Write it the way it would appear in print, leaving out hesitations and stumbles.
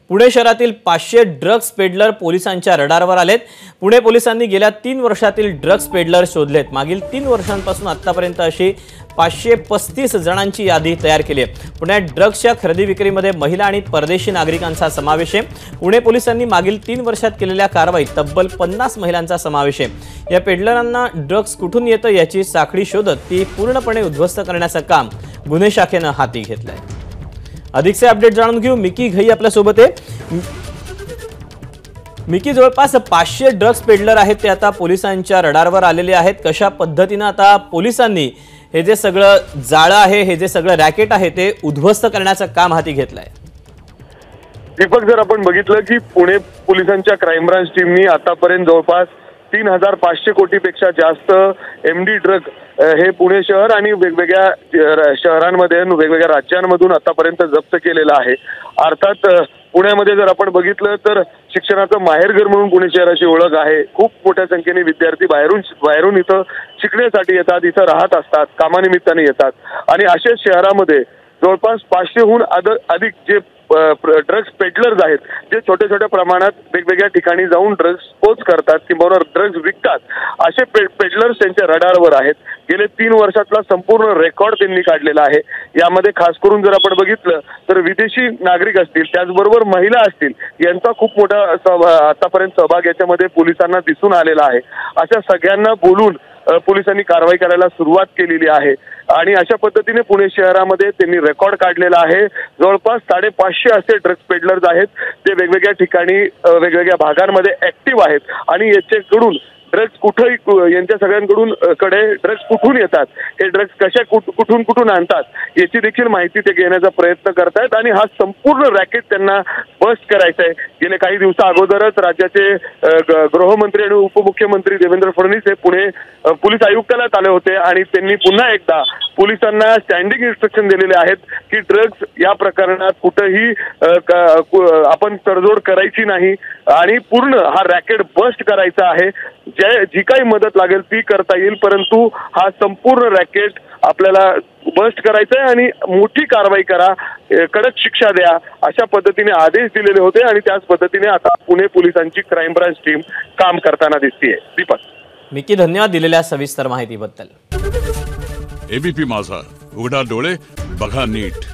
पुणे शहरातील 500 drugs peddler पोलिसांच्या रडारवर आलेत। पुणे पोलिसांनी गेल्या 3 वर्षातील ड्रग्स पेडलर शोधलेत। मागील 3 वर्षांपासून आतापर्यंत अशी 535 जणांची यादी तयार केली आहे। पुण्यात ड्रग्सच्या खरेदी विक्रीमध्ये महिला आणि परदेशी नागरिकांचा समावेश आहे। पुणे पोलिसांनी मागील 3 वर्षात केलेल्या कारवाईत तब्बल 50 महिलांचा समावेश आहे। या पेडलरांना ड्रग्स कुठून येतं याची साखळी शोधत ती पूर्णपणे उद्ध्वस्त करण्याचं काम गुन्हे शाखेने हाती घेतलंय। अधिकचे अपडेट जाणून घेऊ। मिकी घई आपल्या सोबत आहे। मिकी, जवळपास 500 ड्रग्स पेडलर आहेत ते आता पोलिसांच्या रडारवर आलेले आहेत। कशा पद्धतीने आता पोलिसांनी हे जे सगळं जाळं आहे, हे जे सगळं रॅकेट आहे ते उद्ध्वस्त करण्याचं काम हाती घेतलंय? दीपक, जर आपण बघितलं की पुणे पोलिसांच्या क्राईम ब्रांच टीमनी आतापर्यंत जवळपास 3500 कोटीपेक्षा जास्त एमडी ड्रग हे पुणे शहर आणि वेगवेगळ्या शहरांमध्ये वेगवेगळ्या राज्यांमधून आतापर्यंत जप्त केलेला आहे। अर्थात पुण्यामध्ये जर आपण बघितलं तर शिक्षणाचं माहेरघर म्हणून पुणे शहराची ओळख आहे। खूप मोठ्या संख्येने विद्यार्थी बाहेरून इथं शिकण्यासाठी येतात, इथं राहत असतात, कामानिमित्ताने येतात आणि अशाच शहरामध्ये जवळपास 500हून अधिक जे ड्रग्स पेडलर्स आहेत, जे छोट्या छोट्या प्रमाणात वेगवेगळ्या ठिकाणी जाऊन ड्रग्स पोच करतात किंवा ड्रग्स विकतात, असे पेडलर्स त्यांच्या रडारवर आहेत। गेले 3 वर्षातला संपूर्ण रेकॉर्ड त्यांनी काढलेला आहे। यामध्ये खास करून जर आपण बघितलं तर विदेशी नागरिक असतील, त्याचबरोबर महिला असतील, यांचा खूप मोठा आतापर्यंत सहभाग याच्यामध्ये पोलिसांना दिसून आलेला आहे। अशा सगळ्यांना बोलून पोलिसांनी कारवाई करायला सुरुवात केलेली आहे आणि अशा पद्धतीने पुणे शहरामध्ये त्यांनी रेकॉर्ड काढलेला आहे। जवळपास 550 असे ड्रग्स पेडलर्स आहेत, ते वेगवेगळ्या ठिकाणी वेगवेगळ्या भागांमध्ये ऍक्टिव्ह आहेत आणि याच्याकडून ड्रग्स कुठेही यांच्या सगळ्यांकडून ड्रग्स कुठून येतात, हे ड्रग्स कशा कुठून आणतात याची देखील माहिती ते घेण्याचा प्रयत्न करतायत आणि हा संपूर्ण रॅकेट त्यांना बस्ट करायचा आहे। गेले काही दिवसा अगोदरच राज्याचे गृहमंत्री आणि उपमुख्यमंत्री देवेंद्र फडणवीस हे पुणे पोलीस आयुक्तालयात आले होते आणि त्यांनी पुन्हा एकदा पोलिसांना स्टँडिंग इन्स्ट्रक्शन दिलेले आहेत की ड्रग्स या प्रकरणात कुठेही आपण तडजोड करायची नाही आणि पूर्ण हा रॅकेट बस्ट करायचा आहे। जी काही मदत लागेल ती करता येईल, परंतु हा संपूर्ण रॅकेट आपल्याला बस्ट करायचा आहे आणि मोठी कारवाई करा, कडक शिक्षा द्या, अशा पद्धतीने आदेश दिलेले होते आणि त्याच पद्धतीने आता पुणे पोलिसांची क्राईम ब्रांच टीम काम करताना दिसतीये। दीपक, मिकी, धन्यवाद दिलेल्या सविस्तर माहितीबद्दल। एबीपी माझा, उघडा डोळे बघा नीट।